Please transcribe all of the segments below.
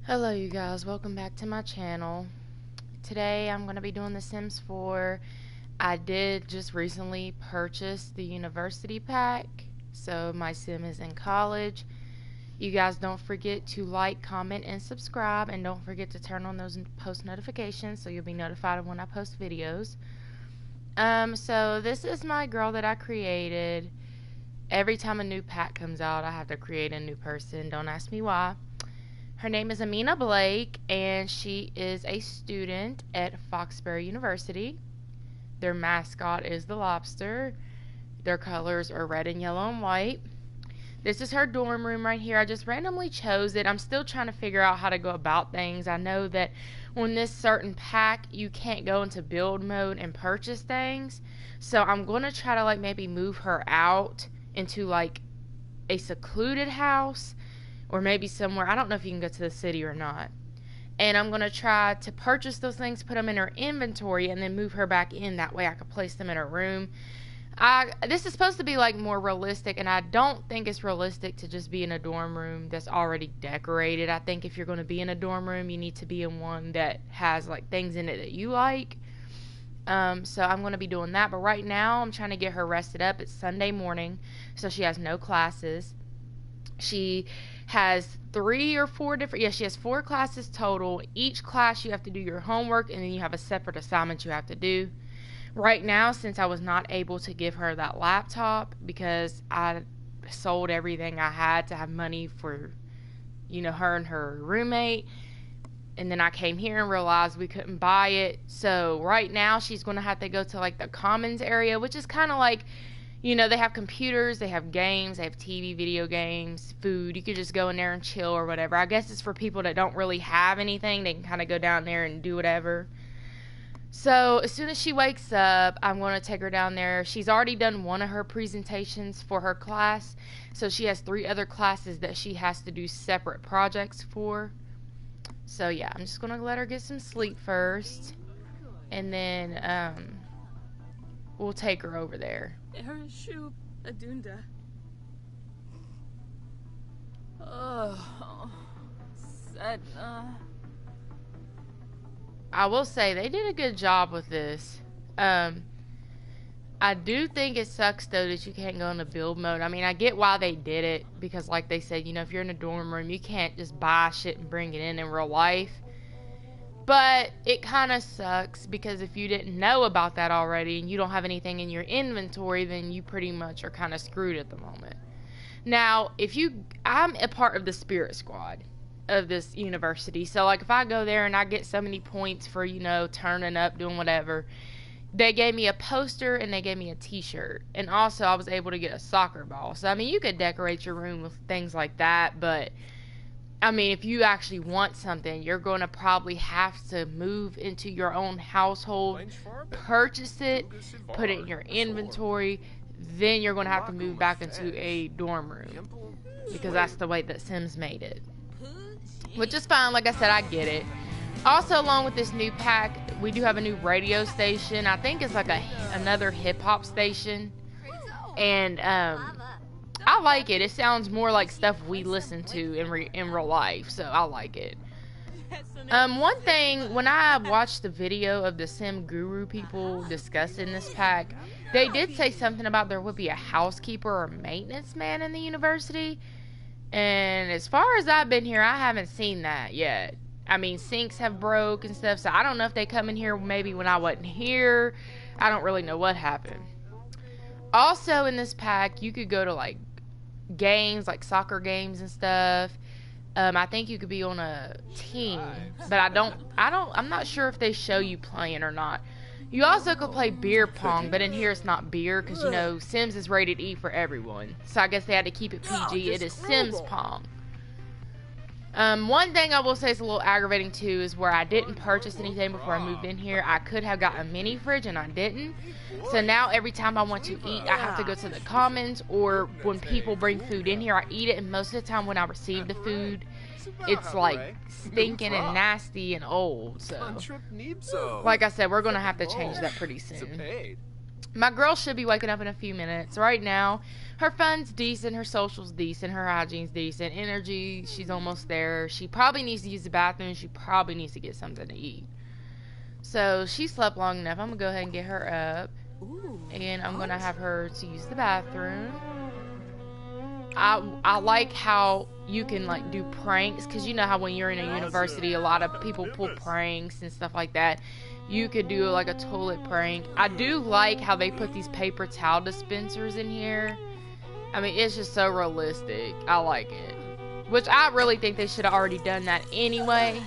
Hello you guys, welcome back to my channel. Today I'm going to be doing The Sims 4. I did just recently purchase the university pack, so my sim is in college. You guys don't forget to like, comment, and subscribe, and don't forget to turn on those post notifications so you'll be notified of when I post videos. So this is my girl that I created. Every time a new pack comes out, I have to create a new person. Don't ask me why. Her name is Amina Blake, and she is a student at Foxbury University. Their mascot is the lobster. Their colors are red and yellow and white. This is her dorm room right here. I just randomly chose it. I'm still trying to figure out how to go about things. I know that on this certain pack, you can't go into build mode and purchase things. So I'm going to try to maybe move her out into a secluded house, or maybe somewhere. I don't know if you can go to the city or not. And I'm going to try to purchase those things, put them in her inventory, and then move her back in. That way I can place them in her room. This is supposed to be more realistic, and I don't think it's realistic to just be in a dorm room that's already decorated. I think if you're going to be in a dorm room, you need to be in one that has things in it that you like. So I'm going to be doing that. But right now I'm trying to get her rested up. It's Sunday morning, so she has no classes. She has she has 4 classes total. Each class you have to do your homework, and then you have a separate assignment you have to do. Right now, since I was not able to give her that laptop because I sold everything I had to have money for, her and her roommate, and then I came here and realized we couldn't buy it. So right now she's going to have to go to the commons area, which is kind of they have computers, they have games, they have TV, video games, food. You could just go in there and chill or whatever. I guess it's for people that don't really have anything. They can kind of go down there and do whatever. So as soon as she wakes up, I'm going to take her down there. She's already done one of her presentations for her class. So she has 3 other classes that she has to do separate projects for. So yeah, I'm just going to let her get some sleep first. And then we'll take her over there. Adunda. Oh, Sedna. I will say they did a good job with this. I do think it sucks though that you can't go into build mode. I mean, I get why they did it, because like they said, if you're in a dorm room, you can't just buy shit and bring it in real life. But it kind of sucks, because if you didn't know about that already and you don't have anything in your inventory, then you pretty much are kind of screwed at the moment. Now, I'm a part of the spirit squad of this university. So if I go there and I get so many points for, turning up, doing whatever, they gave me a poster and they gave me a t-shirt. And also I was able to get a soccer ball. So I mean, you could decorate your room with things like that, but I mean, if you actually want something, you're going to probably have to move into your own household, purchase it, put it in your inventory, then you're going to have to move back into a dorm room, because that's the way that Sims made it. Which is fine, like I said, I get it. Also, along with this new pack, we do have a new radio station. I think it's another hip-hop station. And I like it. It sounds more like stuff we listen to in real life, so I like it. One thing, when I watched the video of the Sim Guru people discussing this pack, they did say something about there would be a housekeeper or maintenance man in the university. And as far as I've been here, I haven't seen that yet. I mean, sinks have broke and stuff, so I don't know if they come in here maybe when I wasn't here. I don't really know what happened. Also in this pack, you could go to games, soccer games and stuff. I think you could be on a team, but I'm not sure if they show you playing or not. You also could play beer pong, but in here it's not beer, because Sims is rated E for everyone. So I guess they had to keep it PG. It is Sims Pong. One thing I will say is a little aggravating too is where I didn't purchase anything before I moved in here. I could have got a mini fridge and I didn't. So now every time I want to eat, I have to go to the commons, or when people bring food in here, I eat it. And most of the time when I receive the food, it's stinking and nasty and old. So like I said, we're going to have to change that pretty soon. My girl should be waking up in a few minutes. Right now, her fun's decent, her social's decent, her hygiene's decent, energy, she's almost there. She probably needs to use the bathroom. She probably needs to get something to eat. So she slept long enough. I'm gonna go ahead and get her up, and I'm gonna have her to use the bathroom. I like how you can like do pranks, because you know how when you're in a university a lot of people pull pranks and stuff like that. You could do like a toilet prank. I do like how they put these paper towel dispensers in here. I mean, it's just so realistic. I like it, which I really think they should have already done that anyway,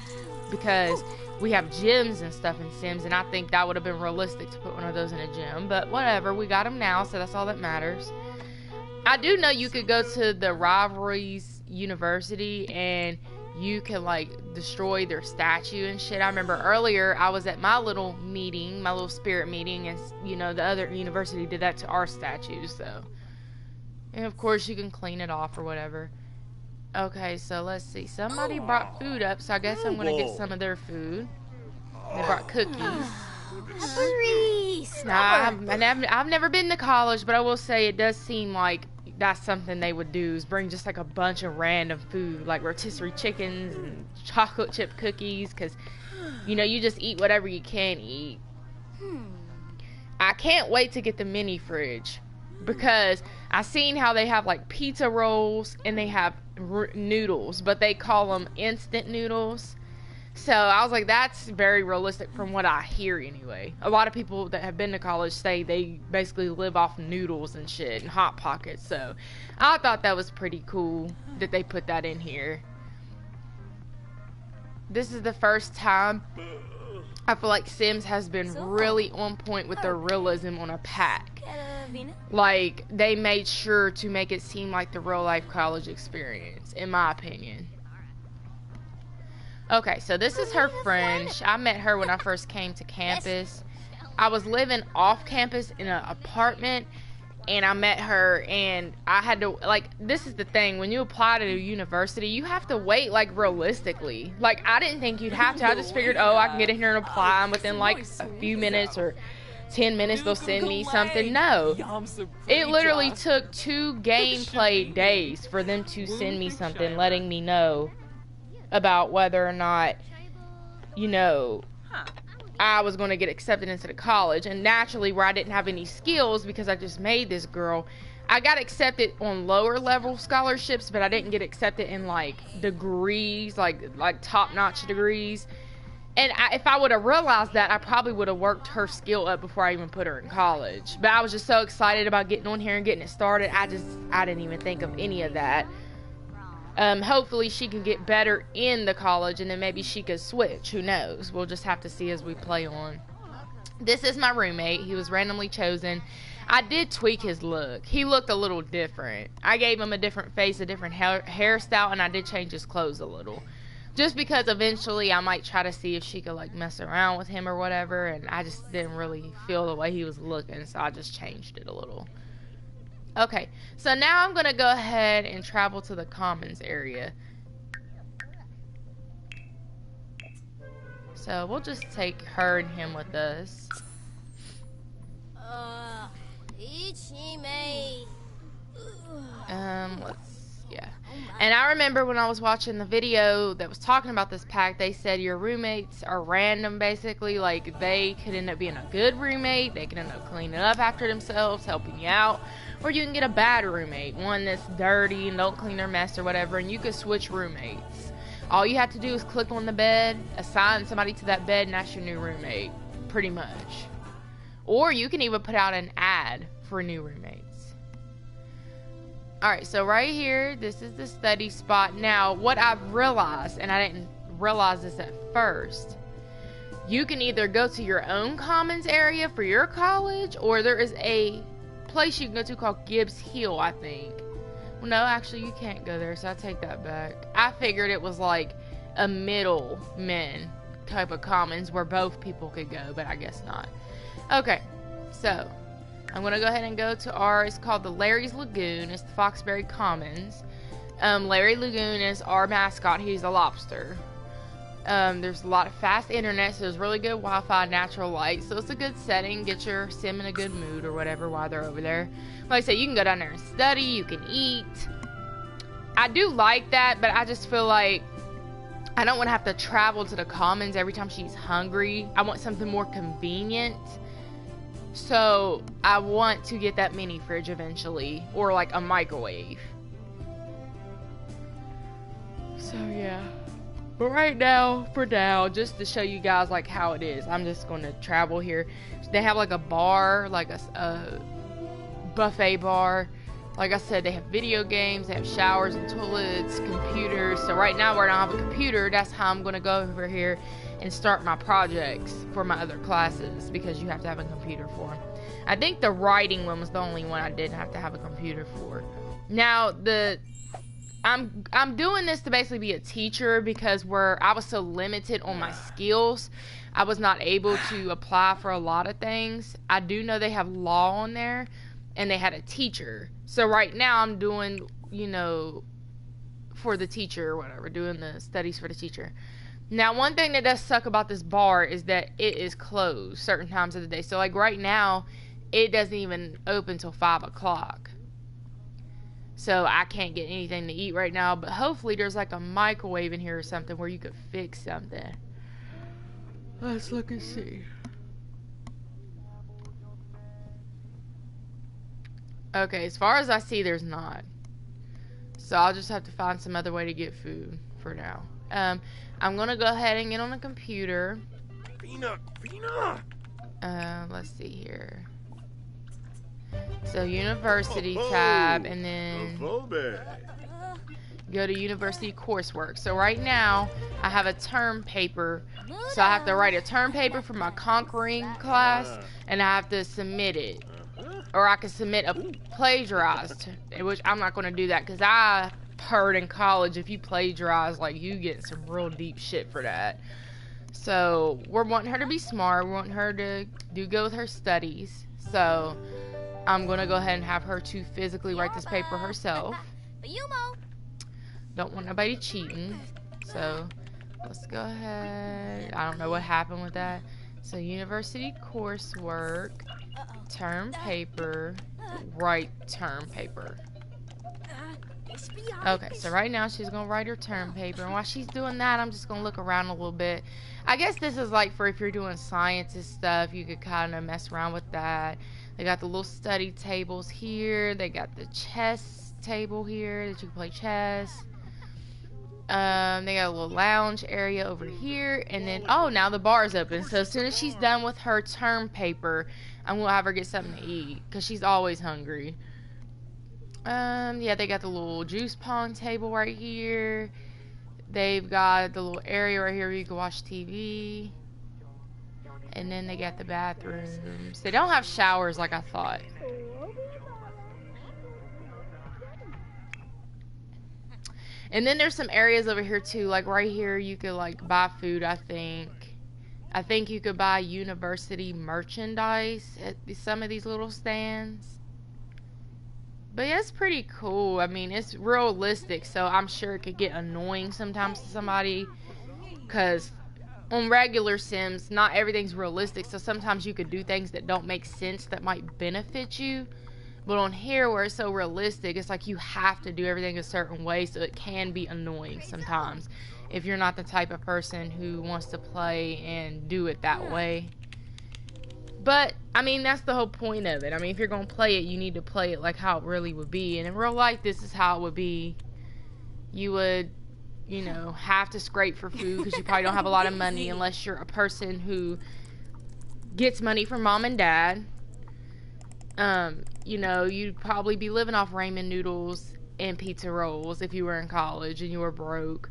because we have gyms and stuff in Sims, and I think that would have been realistic to put one of those in a gym. But whatever, we got them now, so that's all that matters. I do know you could go to the Rivalries University and you can like destroy their statue and shit. I remember earlier I was at my little meeting, my little spirit meeting, and you know, the other university did that to our statues, so. And of course you can clean it off or whatever. Okay, so let's see. Somebody brought food up, so I guess I'm gonna get some of their food. They brought cookies. Nah, I've never been to college, but I will say it does seem like that's something they would do, is bring just like a bunch of random food, like rotisserie chickens and chocolate chip cookies, because, you know, you just eat whatever you can eat. I can't wait to get the mini fridge, because I seen how they have like pizza rolls and they have noodles, but they call them instant noodles. So I was like, that's very realistic from what I hear anyway. A lot of people that have been to college say they basically live off noodles and shit and Hot Pockets. So I thought that was pretty cool that they put that in here. This is the first time I feel like Sims has been really on point with their realism on a pack. Like, they made sure to make it seem like the real life college experience, in my opinion. Okay, so this is her friend. I met her when I first came to campus. I was living off campus in an apartment, and I met her, and I had to, like, this is the thing, when you apply to a university, you have to wait, like, realistically. Like, I didn't think you'd have to. I just figured, oh, I can get in here and apply, and within, like, a few minutes or 10 minutes they'll send me something. No. It literally took 2 gameplay days for them to send me something letting me know about whether or not, you know, I was going to get accepted into the college. And naturally, where I didn't have any skills because I just made this girl, I got accepted on lower level scholarships, but I didn't get accepted in like degrees, like top-notch degrees. And if I would have realized that, I probably would have worked her skill up before I even put her in college. But I was just so excited about getting on here and getting it started, I didn't even think of any of that. Hopefully she can get better in the college, and then maybe she could switch. Who knows? We'll just have to see as we play on. This is my roommate. He was randomly chosen. I did tweak his look. He looked a little different. I gave him a different face, a different hairstyle, and I did change his clothes a little. Just because eventually I might try to see if she could like mess around with him or whatever, and I just didn't really feel the way he was looking, so I just changed it a little. Okay, so now I'm going to go ahead and travel to the commons area. So we'll just take her and him with us. Yeah. And I remember when I was watching the video that was talking about this pack, they said your roommates are random, basically. Like, they could end up being a good roommate, they can end up cleaning up after themselves, helping you out. Or you can get a bad roommate, one that's dirty and don't clean their mess or whatever, and you can switch roommates. All you have to do is click on the bed, assign somebody to that bed, and that's your new roommate, pretty much. Or you can even put out an ad for new roommates. Alright, so right here, this is the study spot. Now, what I've realized, and I didn't realize this at first, you can either go to your own commons area for your college, or there is a place you can go to called Gibbs Hill, I think. Well, no, actually, you can't go there, so I take that back. I figured it was like a middleman type of commons where both people could go, but I guess not. Okay, so I'm going to go ahead and go to it's called the Larry's Lagoon. It's the Foxbury Commons. Larry Lagoon is our mascot. He's a lobster. There's a lot of fast internet, so there's really good Wi-Fi, natural light, so it's a good setting. Get your sim in a good mood or whatever while they're over there. Like I said, you can go down there and study, you can eat. I do like that, but I just feel like I don't want to have to travel to the commons every time she's hungry. I want something more convenient. So I want to get that mini fridge eventually, or like a microwave. So yeah. But right now, for now, just to show you guys like how it is, I'm just going to travel here. They have like a bar, like a buffet bar. Like I said, they have video games, they have showers and toilets, computers. So right now where I don't have a computer, that's how I'm going to go over here and start my projects for my other classes, because you have to have a computer for them. I think the writing one was the only one I didn't have to have a computer for. Now, I'm doing this to basically be a teacher, because I was so limited on my skills, I was not able to apply for a lot of things. I do know they have law on there, and they had a teacher. So right now I'm doing, you know, for the teacher or whatever, doing the studies for the teacher. Now, one thing that does suck about this bar is that it is closed certain times of the day. So like right now, it doesn't even open till 5 o'clock. So I can't get anything to eat right now, but hopefully there's like a microwave in here or something where you could fix something. Let's look and see. Okay, as far as I see, there's not. So I'll just have to find some other way to get food for now. I'm gonna go ahead and get on the computer. Fina. Let's see here. So university tab, and then go to university coursework. So right now I have a term paper, so I have to write a term paper for my conquering class, and I have to submit it, or I can submit a plagiarized, which I'm not going to do that, because I heard in college if you plagiarize, like, you get some real deep shit for that. So we're wanting her to be smart, we're wanting her to do good with her studies, so I'm going to go ahead and have her to physically write this paper herself. Don't want nobody cheating. So let's go ahead. I don't know what happened with that. So university coursework, term paper, write term paper. Okay, so right now she's going to write her term paper. And while she's doing that, I'm just going to look around a little bit. I guess this is like for if you're doing science and stuff, you could kind of mess around with that. They got the little study tables here. They got the chess table here that you can play chess. They got a little lounge area over here. And then, oh, now the bar is open. So as soon as she's done with her term paper, I'm going to have her get something to eat, because she's always hungry. Yeah, they got the little juice pong table right here. They've got the little area right here where you can watch TV. And then they got the bathrooms. They don't have showers like I thought. And then there's some areas over here too. Like right here you could like buy food, I think. I think you could buy university merchandise at some of these little stands. But yeah, it's pretty cool. I mean, it's realistic, so I'm sure it could get annoying sometimes to somebody, because on regular Sims, not everything's realistic, so sometimes you could do things that don't make sense that might benefit you. But on here, where it's so realistic, it's like you have to do everything a certain way, so it can be annoying sometimes if you're not the type of person who wants to play and do it that way. But, I mean, that's the whole point of it. I mean, if you're going to play it, you need to play it like how it really would be. And in real life, this is how it would be. You would, you know, have to scrape for food because you probably don't have a lot of money unless you're a person who gets money from mom and dad. You know, you'd probably be living off ramen noodles and pizza rolls if you were in college and you were broke.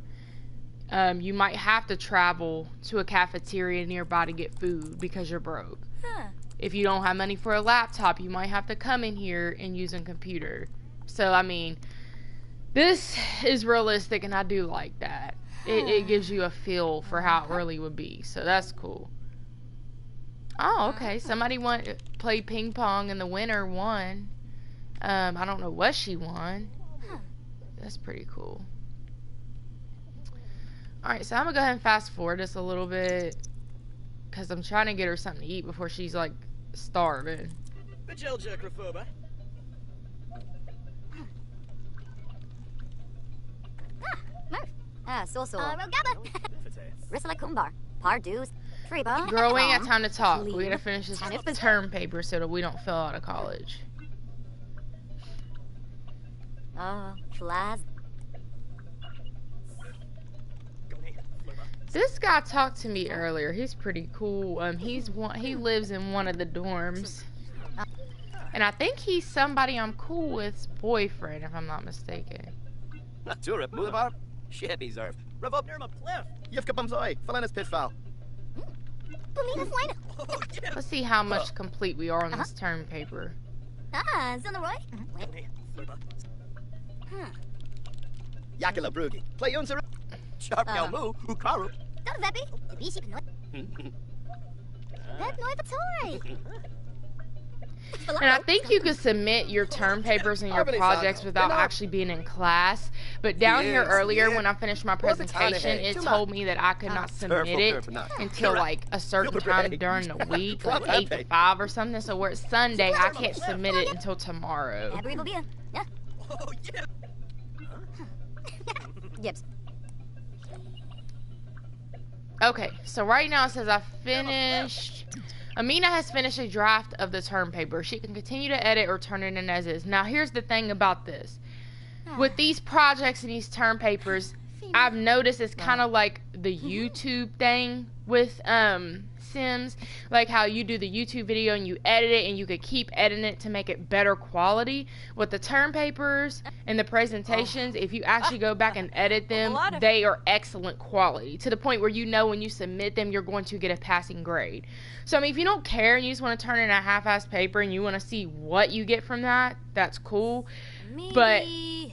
You might have to travel to a cafeteria nearby to get food because you're broke. If you don't have money for a laptop, you might have to come in here and use a computer. So, I mean, this is realistic, and I do like that. It gives you a feel for how it really would be. So, that's cool. Oh, okay. Somebody played ping pong, and the winner won. I don't know what she won. That's pretty cool. Alright, so I'm gonna go ahead and fast forward this a little bit. Because I'm trying to get her something to eat before she's, like, starving. Girl, we ain't got time to talk. We gotta finish this term paper so that we don't fail out of college. This guy talked to me earlier. He's pretty cool. He lives in one of the dorms. And I think he's somebody I'm cool with's boyfriend, if I'm not mistaken. Let's see how much complete we are on this term paper. And I think you could submit your term papers and your projects without actually being in class. But down here earlier, when I finished my presentation, it told me that I could not submit it until like a certain time during the week, like 8 to 5 or something. So where it's Sunday, I can't submit it until tomorrow. Okay, so right now it says I finished. Amina has finished a draft of the term paper. She can continue to edit or turn it in as is. Now, here's the thing about this. With these projects and these term papers, I've noticed it's kind of like the YouTube thing with Sims. Like how you do the YouTube video and you edit it and you could keep editing it to make it better quality. With the term papers and the presentations, if you actually go back and edit them, they are excellent quality. To the point where you know when you submit them, you're going to get a passing grade. So, I mean, if you don't care and you just want to turn in a half-assed paper and you want to see what you get from that, that's cool. But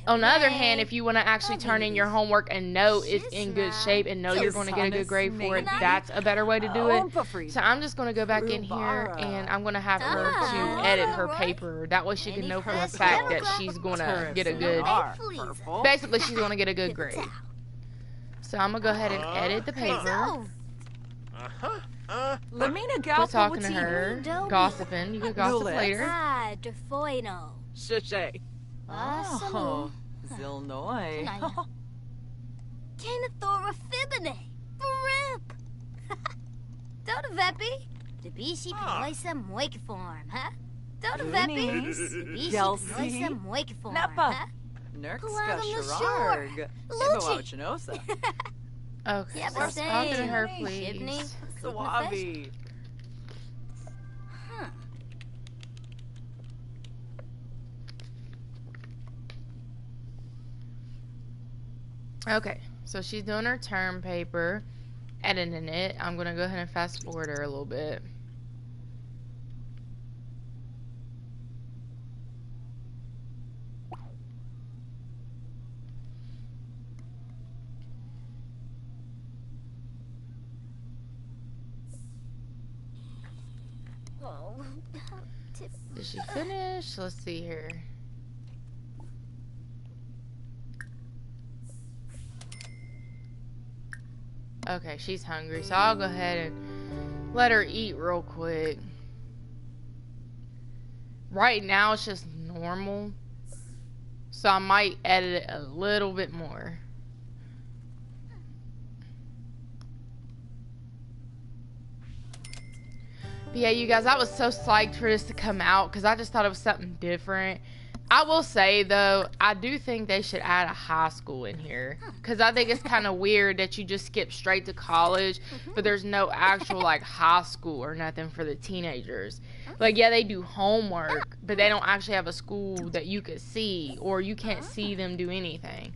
on the other hand, if you want to actually turn in your homework and know it's in good shape and know you're going to get a good grade for it, that's a better way to do it. So I'm just going to go back in here and I'm going to have her to edit her paper. That way she can know for a fact that she's going to get a good, basically she's going to get a good grade. So I'm going to go ahead and edit the paper. Quit talking to her, gossiping. You can gossip later. Oh, Zilnoi. Kanathora Fibine. Rip. Don't Veppy. The Bishi Pinoisa Moikiform, huh? Don't Veppy. The Bishi Pinoisa Moikiform, huh? Nerkska Shararg. Luchi. Okay, stop talking to her, please. Swabi. Okay, so she's doing her term paper, editing it. I'm going to go ahead and fast forward her a little bit. Did she finish? Let's see here. Okay, she's hungry, so I'll go ahead and let her eat real quick. Right now, it's just normal, so I might edit it a little bit more. But yeah, you guys, I was so psyched for this to come out because I just thought it was something different. I will say, though, I do think they should add a high school in here. Because I think it's kind of weird that you just skip straight to college, but there's no actual, like, high school or nothing for the teenagers. Like, yeah, they do homework, but they don't actually have a school that you could see, or you can't see them do anything.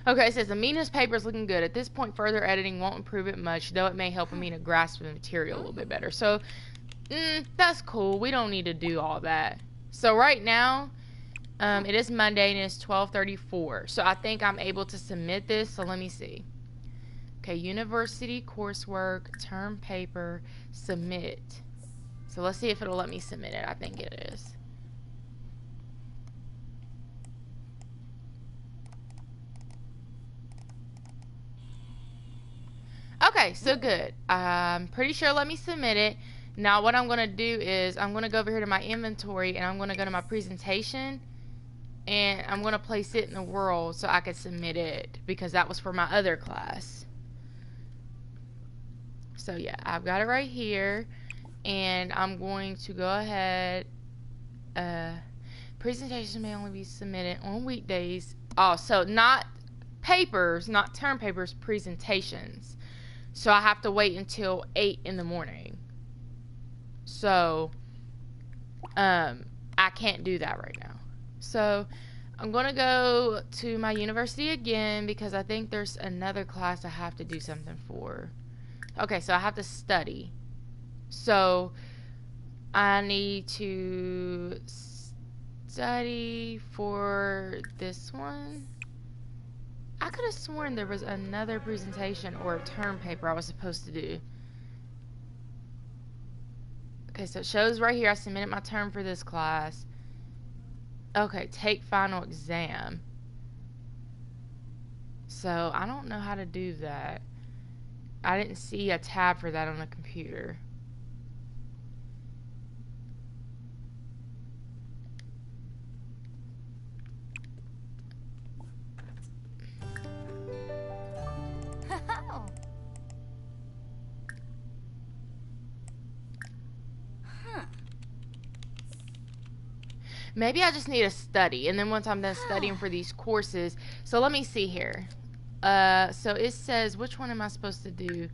Okay, it says, Amina's paper is looking good. At this point, further editing won't improve it much, though it may help Amina grasp the material a little bit better. So, that's cool. We don't need to do all that. So, right now... it is Monday and it's 12:34, so I think I'm able to submit this, so let me see. Okay, university coursework, term paper, submit. So let's see if it'll let me submit it. I think it is. Okay, so good. I'm pretty sure let me submit it. Now what I'm going to do is I'm going to go over here to my inventory and I'm going to go to my presentation and I'm going to place it in the world so I can submit it because that was for my other class. So yeah, I've got it right here and I'm going to go ahead. Presentation may only be submitted on weekdays. Oh, so not papers, not term papers, presentations. So I have to wait until 8 in the morning. So I can't do that right now. So I'm going to go to my university again because I think there's another class I have to do something for. Okay, so I have to study. So I need to study for this one. I could have sworn there was another presentation or a term paper I was supposed to do. Okay, so it shows right here I submitted my term for this class. Okay, take final exam. So I don't know how to do that. I didn't see a tab for that on the computer. Maybe I just need to study, and then once I'm done studying for these courses, so let me see here. So it says, which one am I supposed to do?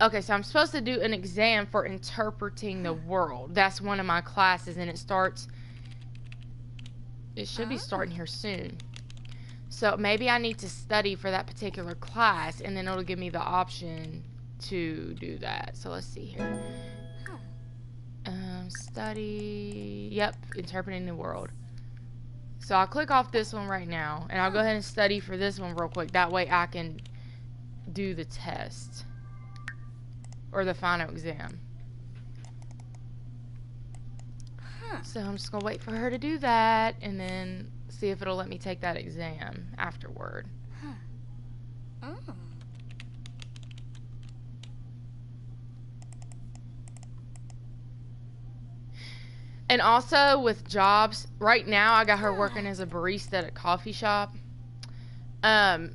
Okay, so I'm supposed to do an exam for interpreting the world. That's one of my classes, and it should be starting here soon. So maybe I need to study for that particular class, and then it'll give me the option to do that. So let's see here. Study, yep, interpreting the world. So I'll click off this one right now and I'll go ahead and study for this one real quick. That way I can do the test or the final exam. So I'm just gonna wait for her to do that and then see if it'll let me take that exam afterward. And also with jobs, right now I got her working as a barista at a coffee shop. I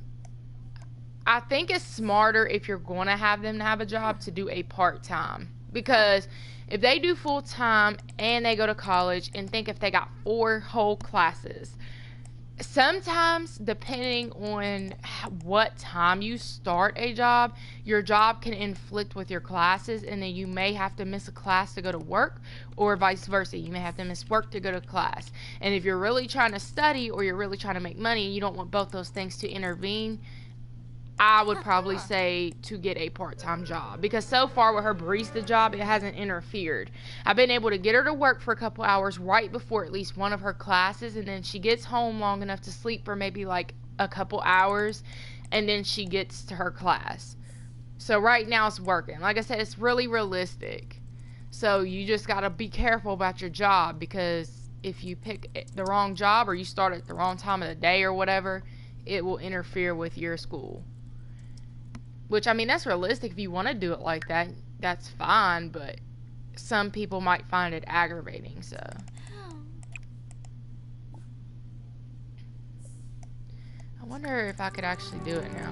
think it's smarter if you're going to have them to have a job to do a part-time. Because if they do full-time and they go to college and think if they got 4 whole classes, sometimes depending on what time you start a job, your job can inflict with your classes and then you may have to miss a class to go to work or vice versa. You may have to miss work to go to class. And if you're really trying to study or you're really trying to make money and you don't want both those things to intervene, I would probably say to get a part-time job, because so far with her barista job, it hasn't interfered. I've been able to get her to work for a couple hours right before at least one of her classes, and then she gets home long enough to sleep for maybe like a couple hours, and then she gets to her class. So right now it's working. Like I said, it's really realistic. So you just got to be careful about your job, because if you pick the wrong job or you start at the wrong time of the day or whatever, it will interfere with your school. Which, I mean, that's realistic. If you want to do it like that, that's fine, but some people might find it aggravating, so. I wonder if I could actually do it now.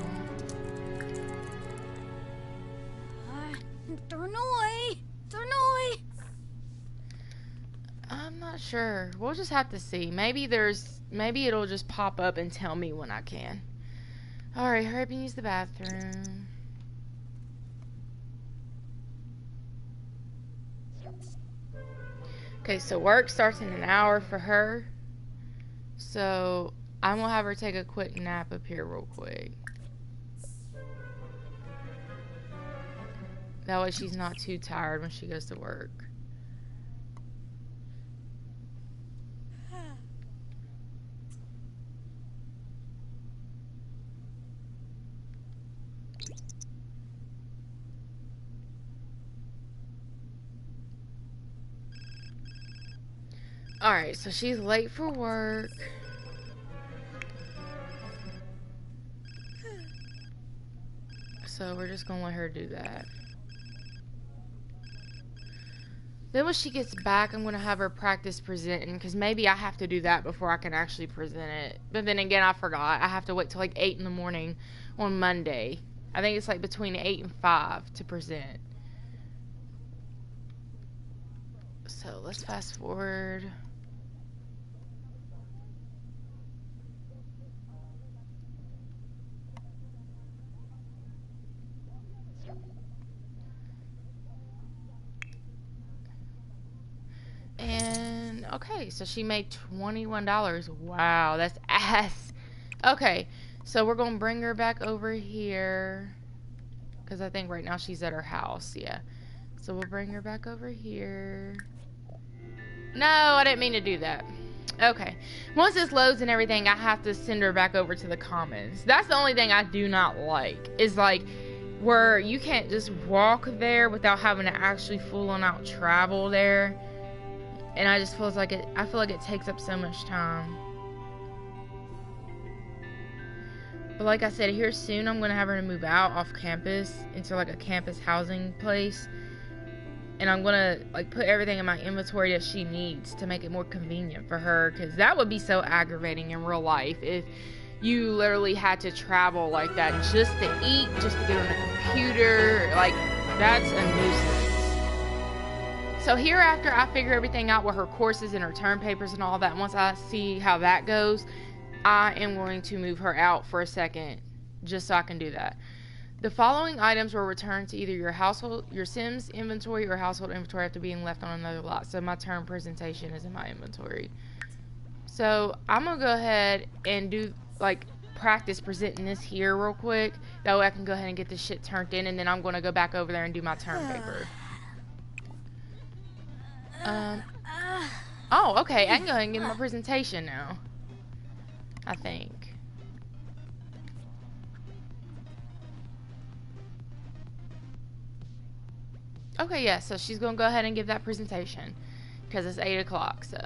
I'm not sure. We'll just have to see. Maybe it'll just pop up and tell me when I can. Alright, hurry up and use the bathroom. Okay, so work starts in an hour for her. So I'm gonna have her take a quick nap up here real quick. That way she's not too tired when she goes to work. Alright, so she's late for work. So we're just gonna let her do that. Then when she gets back, I'm gonna have her practice presenting, because maybe I have to do that before I can actually present it. But then again, I forgot. I have to wait till like 8 in the morning on Monday. I think it's like between 8 and 5 to present. So let's fast forward. And okay, so she made $21. Wow, that's ass. Okay, so we're gonna bring her back over here, because I think right now she's at her house. Yeah, so we'll bring her back over here. No, I didn't mean to do that. Okay, once this loads and everything, I have to send her back over to the commons. That's the only thing I do not like, is like where you can't just walk there without having to actually full on out travel there. And I just feels like I feel like it takes up so much time. But like I said, here soon I'm gonna have her to move out off campus into like a campus housing place. And I'm gonna like put everything in my inventory that she needs to make it more convenient for her, because that would be so aggravating in real life if you literally had to travel like that just to eat, just to get on the computer. Like, that's a nuisance. So here, after I figure everything out with her courses and her term papers and all that, once I see how that goes, I am going to move her out for a second, just so I can do that. The following items were returned to either your Sims inventory or household inventory after being left on another lot. So my term presentation is in my inventory. So I'm gonna go ahead and do like practice presenting this here real quick. That way I can go ahead and get this shit turned in, and then I'm gonna go back over there and do my term paper. Oh, okay, I can go ahead and give my presentation now, I think. Okay, yeah, so she's gonna go ahead and give that presentation, because it's 8 o'clock, so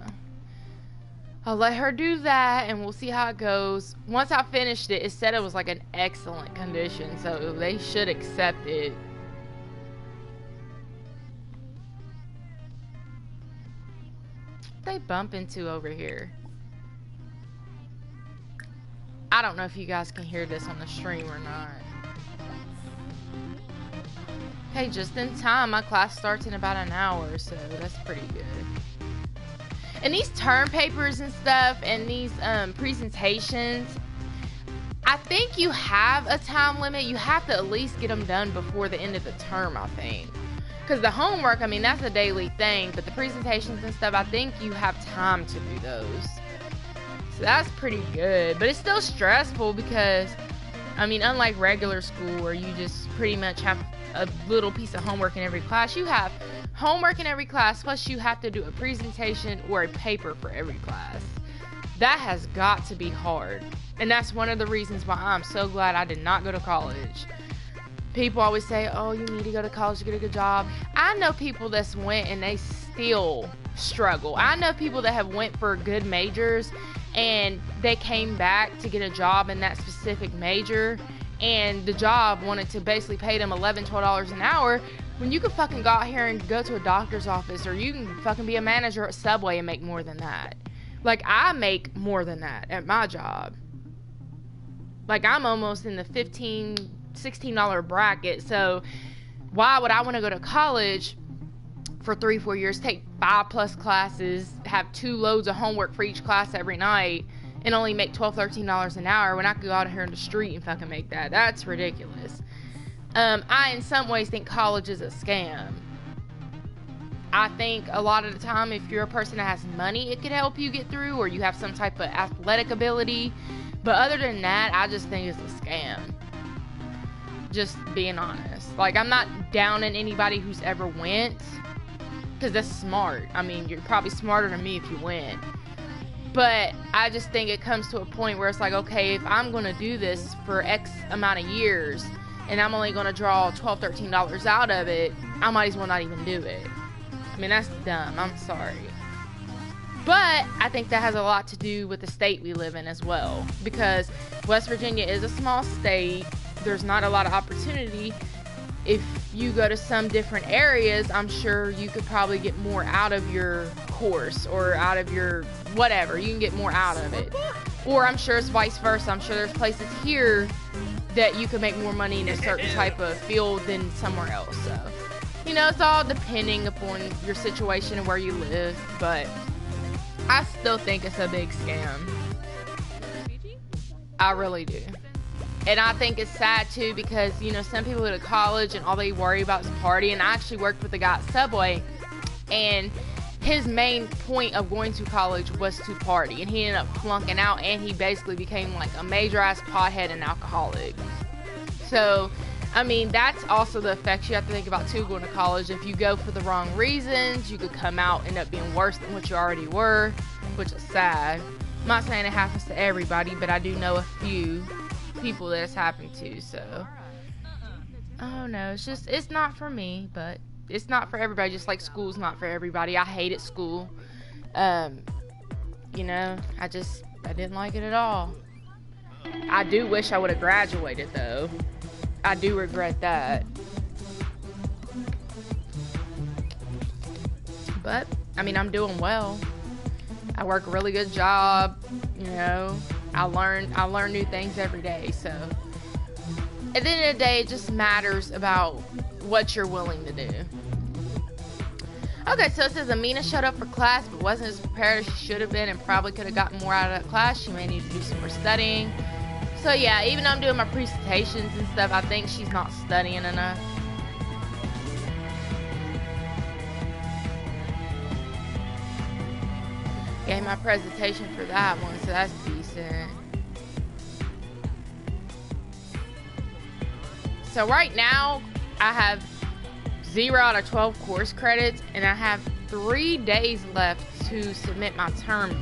I'll let her do that, and we'll see how it goes. Once I finished it, it said it was like an excellent condition, so they should accept it. They bump into over here? I don't know if you guys can hear this on the stream or not. Okay, just in time. My class starts in about an hour, so that's pretty good. And these term papers and stuff and these presentations, I think you have a time limit. You have to at least get them done before the end of the term, I think. Because the homework, I mean, that's a daily thing. But the presentations and stuff, I think you have time to do those. So that's pretty good. But it's still stressful because, I mean, unlike regular school where you just pretty much have a little piece of homework in every class, you have homework in every class, plus you have to do a presentation or a paper for every class. That has got to be hard. And that's one of the reasons why I'm so glad I did not go to college. People always say, oh, you need to go to college to get a good job. I know people that's went and they still struggle. I know people that have went for good majors and they came back to get a job in that specific major, and the job wanted to basically pay them $11, $12 an hour, when you could fucking go out here and go to a doctor's office, or you can fucking be a manager at Subway and make more than that. Like, I make more than that at my job. Like, I'm almost in the $15, $16 bracket, so why would I want to go to college for 3-4 years, take 5+ classes, have 2 loads of homework for each class every night, and only make $12, $13 an hour when I could go out here in the street and fucking make that? That's ridiculous. I, in some ways, think college is a scam. I think a lot of the time, if you're a person that has money, it could help you get through, or you have some type of athletic ability. But other than that, I just think it's a scam. Just being honest. Like, I'm not downing anybody who's ever went, because that's smart. I mean, you're probably smarter than me if you went. But I just think it comes to a point where it's like, okay, if I'm going to do this for X amount of years, and I'm only going to draw $12, $13 out of it, I might as well not even do it. I mean, that's dumb. I'm sorry. But I think that has a lot to do with the state we live in as well. Because West Virginia is a small state. there's not a lot of opportunity. If you go to some different areas, I'm sure you could probably get more out of your course or out of your whatever. You can get more out of it. Or I'm sure it's vice versa. I'm sure there's places here that you can make more money in a certain type of field than somewhere else. So, you know, it's all depending upon your situation and where you live. But I still think it's a big scam. I really do. And I think it's sad too because, you know, some people go to college and all they worry about is party. And I actually worked with a guy at Subway, and his main point of going to college was to party, and he ended up flunking out, and he basically became like a major ass pothead and alcoholic. So, I mean, that's also the effects you have to think about too going to college. If you go for the wrong reasons, you could come out and end up being worse than what you already were, which is sad. I'm not saying it happens to everybody, but I do know a few people that it's happened to. So, oh no, it's not for me, but it's not for everybody, just like school's not for everybody. I hated school. You know, I didn't like it at all. I do wish I would have graduated though. I do regret that. But, I mean, I'm doing well. I work a really good job, you know. I learn new things every day, so at the end of the day, it just matters about what you're willing to do. Okay, so it says Amina showed up for class but wasn't as prepared as she should have been and probably could have gotten more out of that class. She may need to do some more studying. So yeah, even though I'm doing my presentations and stuff, I think she's not studying enough. Gave my presentation for that one, so that's decent. So right now, I have 0 out of 12 course credits, and I have 3 days left to submit my term,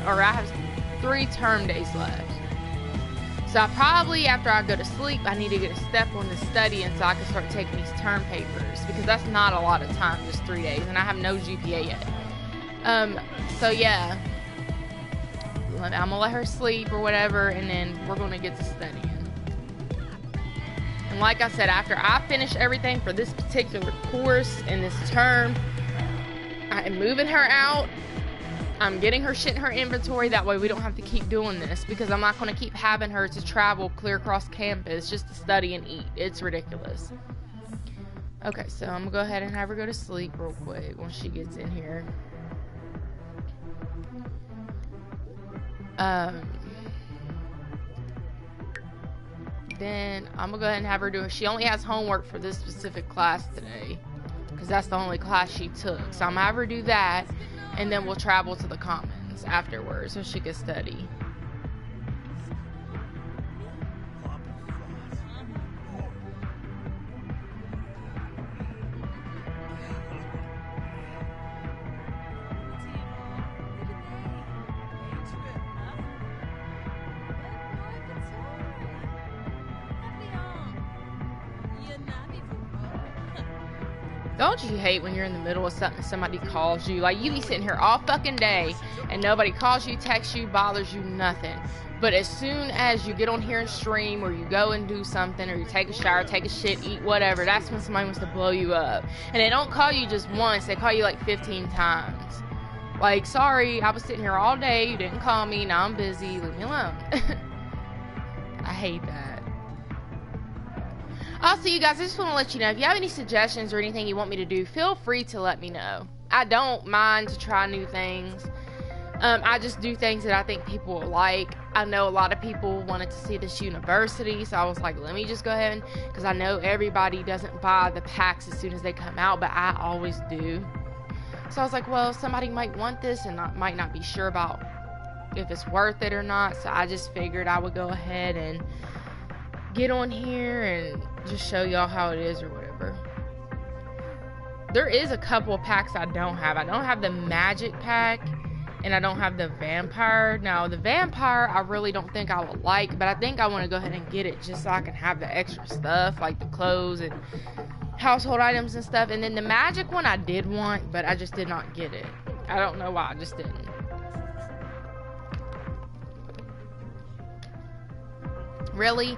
or I have 3 term days left. So I probably, after I go to sleep, I need to get a step on the studying so I can start taking these term papers, because that's not a lot of time, just 3 days, and I have no GPA yet. So yeah, I'm gonna let her sleep or whatever, and then we're gonna get to studying. And like I said, after I finish everything for this particular course and this term, I am moving her out. I'm getting her shit in her inventory. That way we don't have to keep doing this, because I'm not going to keep having her to travel clear across campus just to study and eat. It's ridiculous. Okay, so I'm going to go ahead and have her go to sleep real quick when she gets in here. Then I'm gonna go ahead and have her do it. She only has homework for this specific class today, because that's the only class she took. So I'm gonna have her do that, and then we'll travel to the Commons afterwards so she can study. Don't you hate when you're in the middle of something and somebody calls you? Like, you be sitting here all fucking day and nobody calls you, texts you, bothers you, nothing. But as soon as you get on here and stream, or you go and do something, or you take a shower, take a shit, eat whatever, that's when somebody wants to blow you up. And they don't call you just once, they call you like 15 times. Like, sorry, I was sitting here all day, you didn't call me, now I'm busy, leave me alone. I hate that. Also, you guys, I just want to let you know, if you have any suggestions or anything you want me to do, feel free to let me know. I don't mind to try new things. I just do things that I think people will like. I know a lot of people wanted to see this university, so I was like, let me just go ahead, because I know everybody doesn't buy the packs as soon as they come out, but I always do. So I was like, well, somebody might want this and might not be sure about if it's worth it or not, so I just figured I would go ahead and get on here and just show y'all how it is or whatever. There is a couple of packs I don't have. I don't have the magic pack, and I don't have the vampire. Now, the vampire I really don't think I would like, but I think I want to go ahead and get it just so I can have the extra stuff, like the clothes and household items and stuff. And then the magic one I did want, but I just did not get it. I don't know why, I just didn't. Really?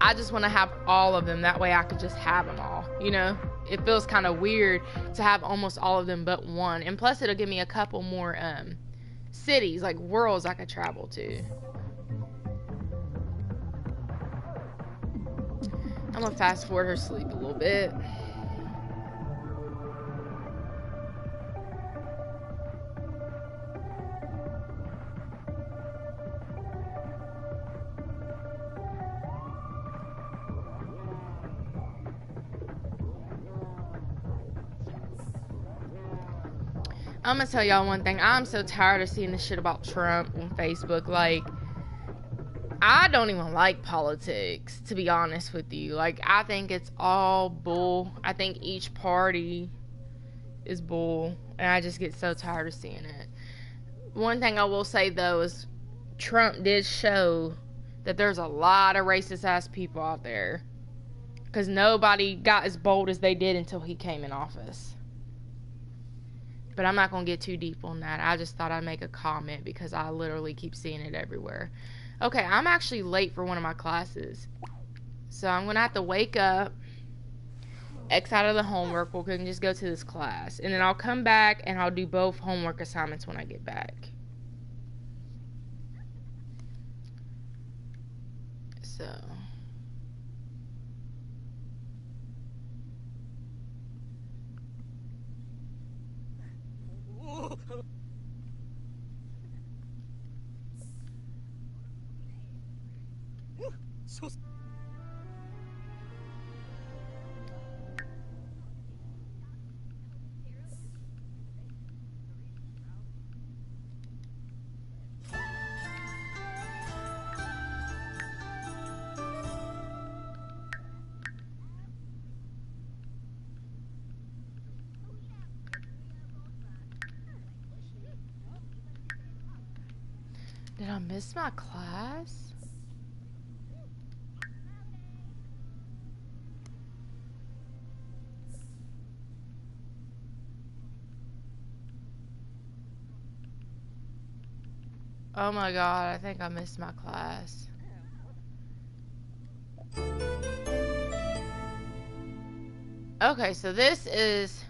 I just want to have all of them. That way I could just have them all, you know? It feels kind of weird to have almost all of them but one. And plus it'll give me a couple more cities, like worlds I could travel to. I'm gonna fast forward her sleep a little bit. I'm gonna tell y'all one thing. I'm so tired of seeing this shit about Trump on Facebook. Like, I don't even like politics, to be honest with you. Like, I think it's all bull. I think each party is bull. And I just get so tired of seeing it. One thing I will say, though, is Trump did show that there's a lot of racist-ass people out there. Because nobody got as bold as they did until he came in office. But I'm not going to get too deep on that. I just thought I'd make a comment because I literally keep seeing it everywhere. Okay, I'm actually late for one of my classes. So I'm going to have to wake up, X out of the homework. We can just go to this class. And then I'll come back and I'll do both homework assignments when I get back. So... Did I miss my class? Oh my god, I think I missed my class. Okay, so this is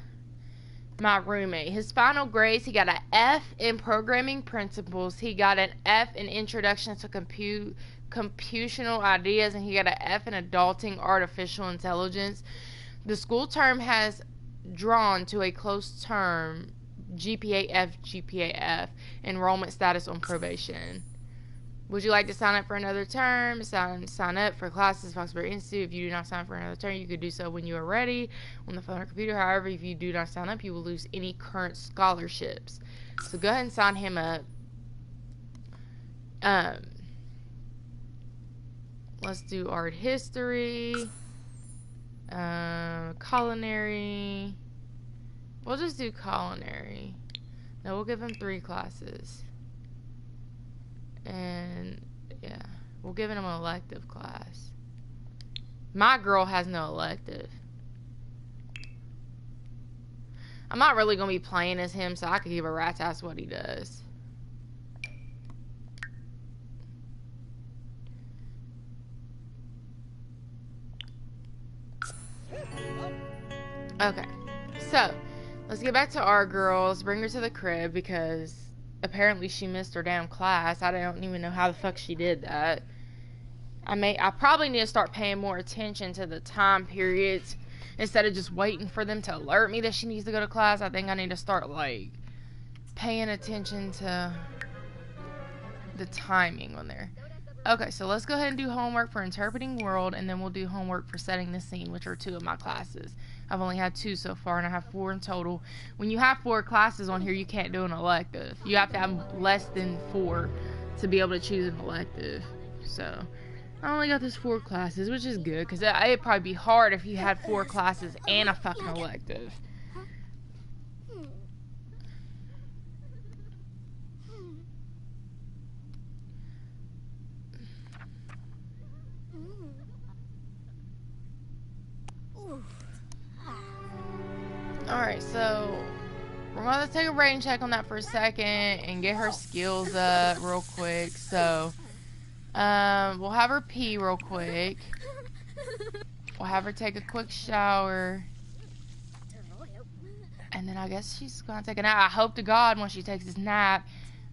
my roommate. His final grades, he got an F in programming principles, he got an F in introduction to computational ideas, and he got an F in adulting artificial intelligence. The school term has drawn to a close term GPA F, enrollment status on probation. Would you like to sign up for another term? Sign up for classes at Foxbury Institute. If you do not sign up for another term, you could do so when you are ready on the phone or computer. However, if you do not sign up, you will lose any current scholarships. So go ahead and sign him up. Let's do art history, culinary. We'll just do culinary. No, we'll give him 3 classes. And, yeah, we'll give him an elective class. My girl has no elective. I'm not really going to be playing as him, so I could give a rat's ass what he does. Okay, so let's get back to our girl. Let's bring her to the crib because apparently she missed her damn class. I don't even know how the fuck she did that. I probably need to start paying more attention to the time periods instead of just waiting for them to alert me that she needs to go to class. I think I need to start, like, paying attention to the timing on there. Okay, so let's go ahead and do homework for interpreting world, and then we'll do homework for setting the scene, which are 2 of my classes. I've only had 2 so far, and I have 4 in total. When you have 4 classes on here, you can't do an elective. You have to have less than 4 to be able to choose an elective. So I only got those 4 classes, which is good, because it'd probably be hard if you had 4 classes and a fucking elective. Alright, so we're going to take a rating check on that for a second and get her skills up real quick. So, we'll have her pee real quick. We'll have her take a quick shower. And then I guess she's gonna take a nap. I hope to God when she takes this nap,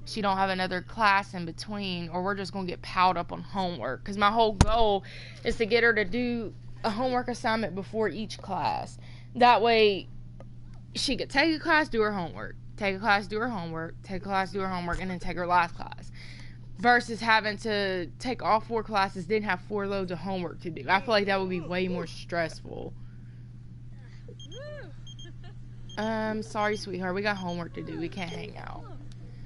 she don't have another class in between, or we're just gonna get piled up on homework. Because my whole goal is to get her to do a homework assignment before each class. That way, she could take a class, do her homework. Take a class, do her homework. Take a class, do her homework, and then take her last class. Versus having to take all 4 classes, then have 4 loads of homework to do. I feel like that would be way more stressful. Sorry, sweetheart. We got homework to do. We can't hang out.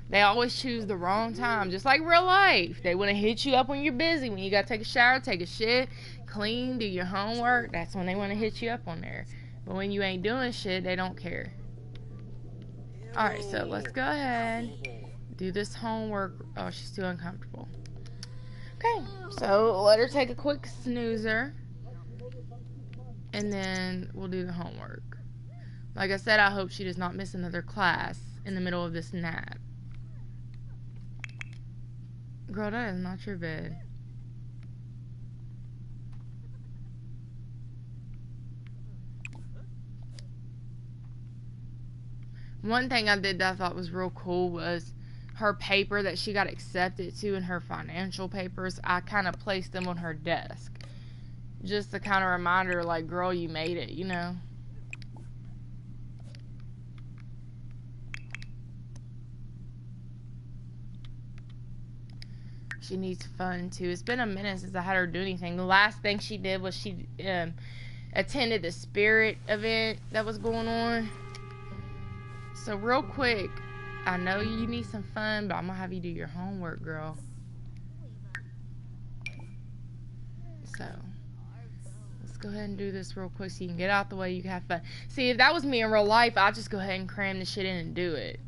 They always choose the wrong time, just like real life. They want to hit you up when you're busy. When you got to take a shower, take a shit, clean, do your homework. That's when they want to hit you up on there. But when you ain't doing shit, they don't care. Alright, so let's go ahead. Do this homework. Oh, she's too uncomfortable. Okay, so let her take a quick snoozer. And then we'll do the homework. Like I said, I hope she does not miss another class in the middle of this nap. Girl, that is not your bed. One thing I did that I thought was real cool was her paper that she got accepted to in her financial papers. I kind of placed them on her desk. Just to kind of remind her, like, girl, you made it, you know? She needs fun too. It's been a minute since I had her do anything. The last thing she did was she attended the spirit event that was going on. So real quick, I know you need some fun, but I'm gonna have you do your homework, girl. So let's go ahead and do this real quick so you can get out the way, you can have fun. See, if that was me in real life, I'd just go ahead and cram the shit in and do it.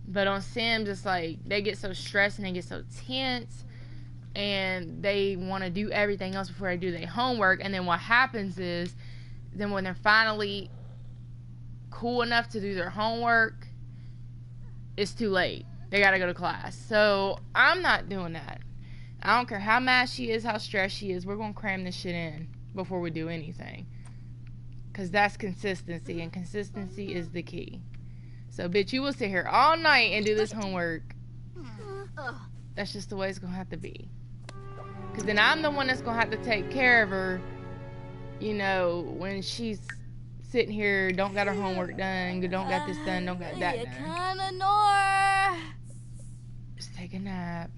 But on Sims, it's like they get so stressed and they get so tense, and they want to do everything else before they do their homework. And then what happens is, then when they're finally cool enough to do their homework, it's too late. They gotta go to class. So I'm not doing that. I don't care how mad she is, how stressed she is. We're gonna cram this shit in before we do anything, because that's consistency, and consistency is the key. So bitch, you will sit here all night and do this homework. That's just the way it's gonna have to be. Because then I'm the one that's gonna have to take care of her, you know, when she's sitting here, don't got her homework done, don't got this done, don't got that done. Just take a nap.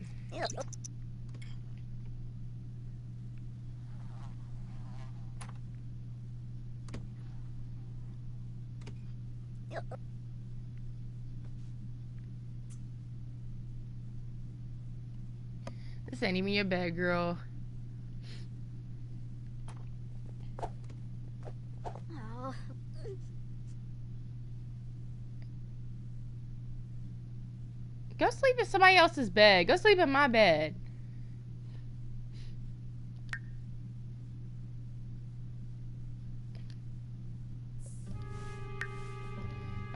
This ain't even your bed, girl. Go sleep in somebody else's bed. Go sleep in my bed.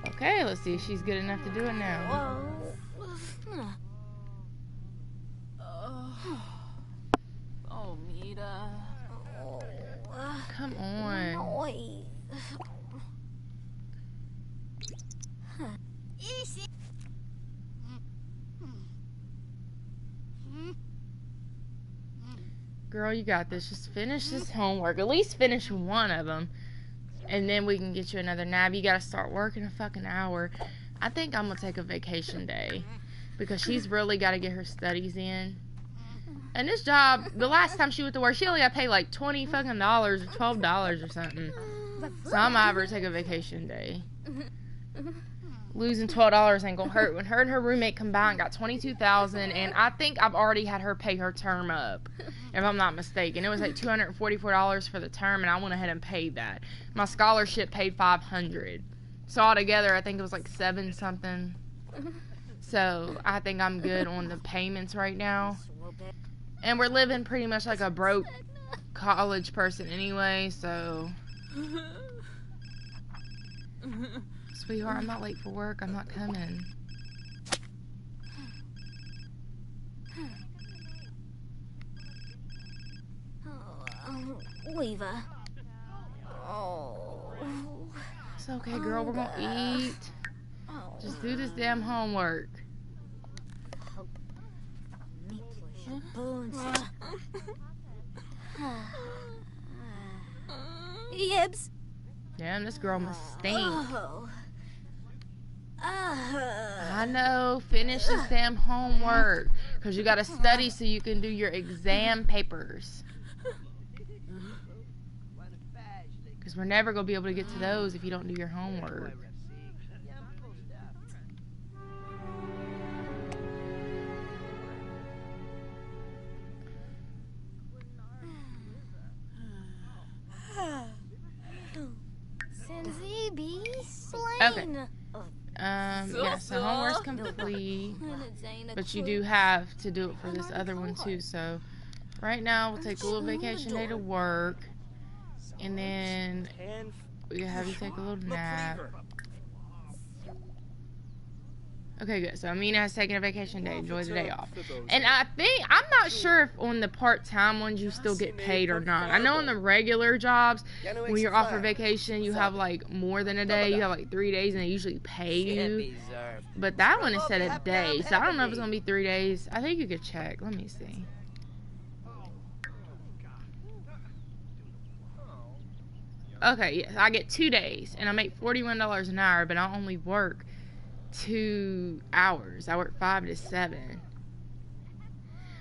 Okay, let's see if she's good enough to do it now. Oh, Mita. Come on. Girl, you got this. Just finish this homework. At least finish one of them. And then we can get you another nap. You gotta start work in a fucking hour. I think I'm gonna take a vacation day, because she's really gotta get her studies in. And this job, the last time she went to work, she only got paid like $20 fucking or $12 or something. So I'm gonna have her take a vacation day. Losing $12 ain't gonna hurt. When her and her roommate combined got $22,000, and I think I've already had her pay her term up, if I'm not mistaken. It was like $244 for the term, and I went ahead and paid that. My scholarship paid $500, so altogether I think it was like $7 something. So I think I'm good on the payments right now, and we're living pretty much like a broke college person anyway. So sweetheart, I'm not late for work. I'm not coming. Leva. Oh. It's okay, girl. We're gonna eat. Just do this damn homework. Yibs. Damn, this girl must stink. Oh. I know. Finish this damn homework. Because you got to study so you can do your exam papers. Because we're never going to be able to get to those if you don't do your homework. Okay. Yeah, so homework's complete. But you do have to do it for this other one too. So right now we'll take a little vacation day to work. And then we can have you take a little nap. Okay, good. So Amina has taken a vacation day. Enjoy the day off. And I'm not sure if on the part-time ones you still get paid or not. I know on the regular jobs, when you're off for vacation, you have like more than a day. You have like 3 days and they usually pay you. But that one is set a day. So I don't know if it's going to be 3 days. I think you could check. Let me see. Okay, yes. I get 2 days and I make $41 an hour, but I only work 2 hours. I work 5 to 7.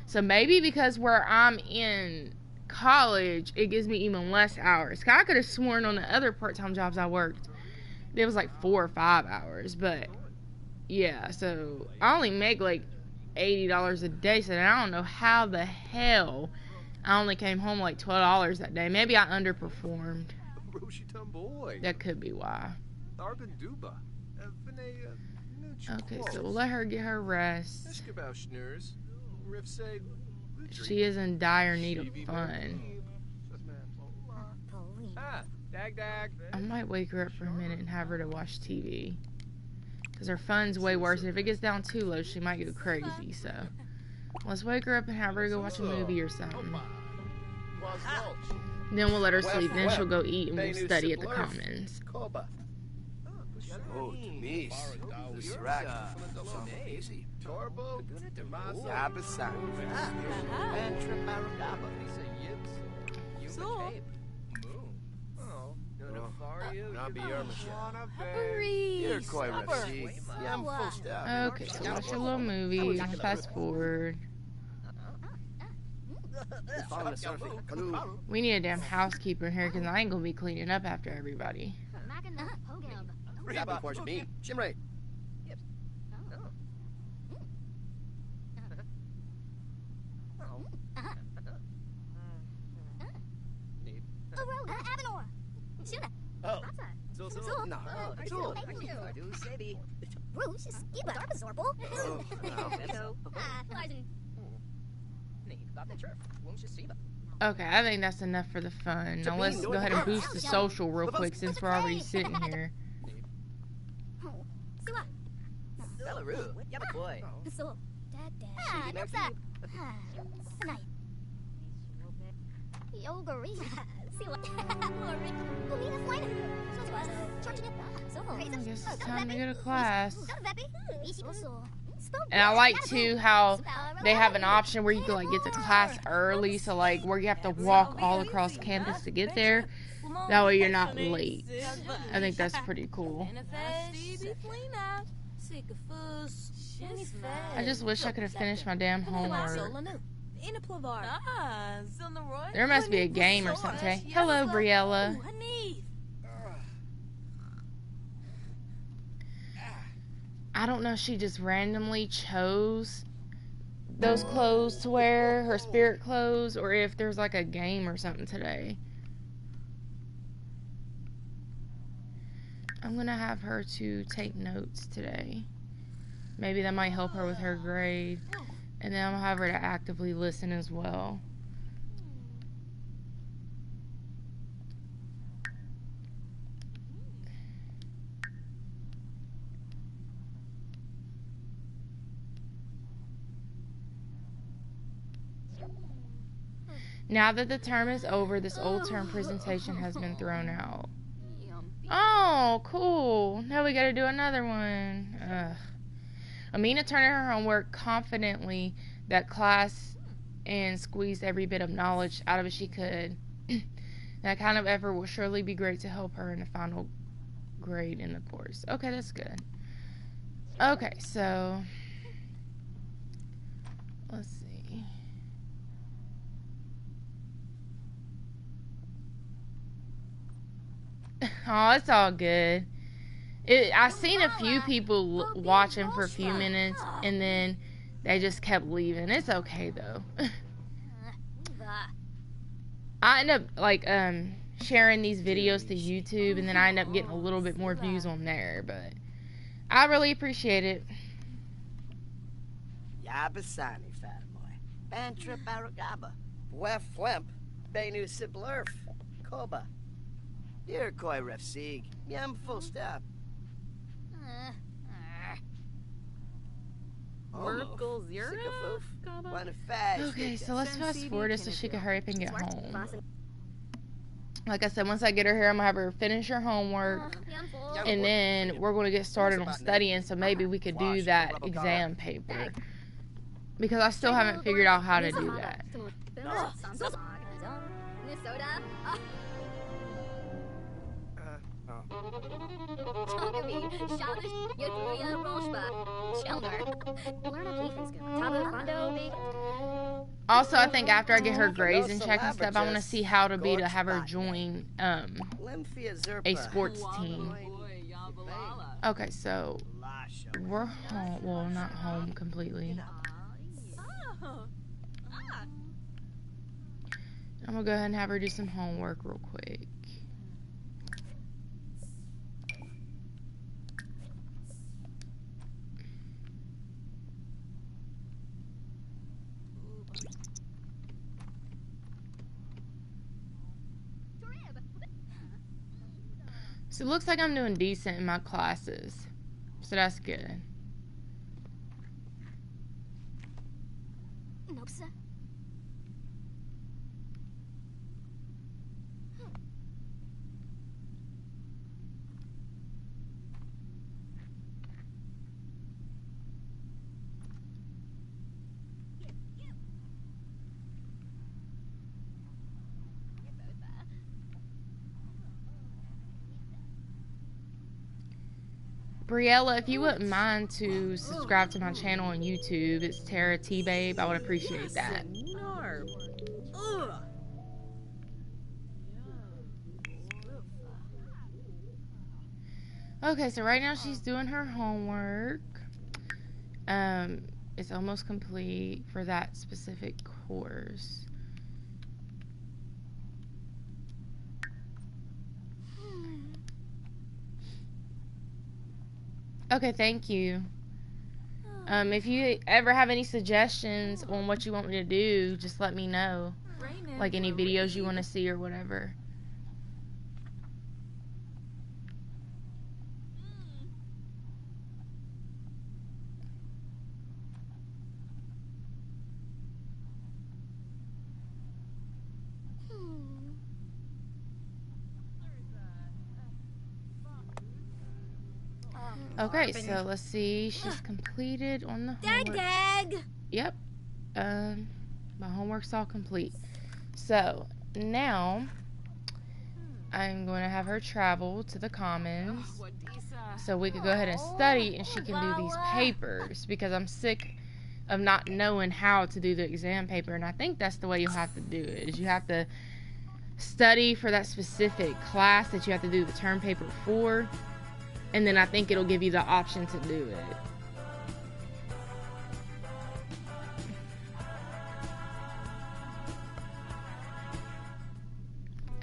So maybe because where I'm in college, it gives me even less hours. 'Cause I could have sworn on the other part-time jobs I worked, it was like 4 or 5 hours. But yeah, so I only make like $80 a day. So I don't know how the hell I only came home like $12 that day. Maybe I underperformed. That could be why. Okay, so we'll let her get her rest. She is in dire need of fun. I might wake her up for a minute and have her to watch TV. Because her fun's way worse. And if it gets down too low, she might go crazy. So let's wake her up and have her go watch a movie or something. Then we'll let her sleep. Then she'll go eat and we'll study at the Commons. Okay, so watch a little movie. Fast forward. We need a damn housekeeper in here because I ain't gonna be cleaning up after everybody. Okay, I think that's enough for the fun. Now let's go ahead and boost the social real quick since we're already sitting here. I guess it's time to go to class. And I like too how they have an option where you can like get to class early, so like where you have to walk all across campus to get there. That way you're not late. I think that's pretty cool. I just wish I could have finished my damn homework. There must be a game or something today. Hello, Briella. I don't know if she just randomly chose those clothes to wear, her spirit clothes, or if there's like a game or something today. I'm gonna have her to take notes today. Maybe that might help her with her grade. And then I'm gonna have her to actively listen as well. Now that the term is over, this old term presentation has been thrown out. Oh, cool. Now we gotta do another one. Ugh. Amina turned in her homework confidently that class and squeezed every bit of knowledge out of it she could. That kind of effort will surely be great to help her in the final grade in the course. Okay, that's good. Okay, so let's see. Oh, it's all good. I seen a few people watching for a few minutes and then they just kept leaving. It's okay though. I end up like sharing these videos to YouTube and then I end up getting a little bit more views on there, but I really appreciate it. Yabasani Fatamoy. Bantra Baragaba. Wef Flemp. Benu Siblerf. Koba. Yerkoi Refsig. Yam full step. Okay, so let's fast forward so she can hurry up and get home. Like I said, once I get her here, I'm gonna have her finish her homework, and then we're gonna get started on studying. So maybe we could do that exam paper because I still haven't figured out how to do that. Also, I think after I get her grades in check and stuff, I want to see how to be to have her join a sports team. Okay, so we're home. Well, not home completely. I'm gonna go ahead and have her do some homework real quick. So it looks like I'm doing decent in my classes. So that's good. Briella, if you wouldn't mind to subscribe to my channel on YouTube, it's Tara T Babe. I would appreciate that. Okay, so right now she's doing her homework. It's almost complete for that specific course. Okay, thank you. If you ever have any suggestions on what you want me to do, just let me know. Like any videos you want to see or whatever. Okay, so let's see. She's completed on the homework. Dag. Yep. My homework's all complete. So now I'm going to have her travel to the Commons so we could go ahead and study and she can do these papers because I'm sick of not knowing how to do the exam paper, and I think that's the way you have to do it. Is you have to study for that specific class that you have to do the term paper for. And then I think it'll give you the option to do it.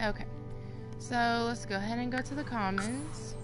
Okay. So let's go ahead and go to the Commons.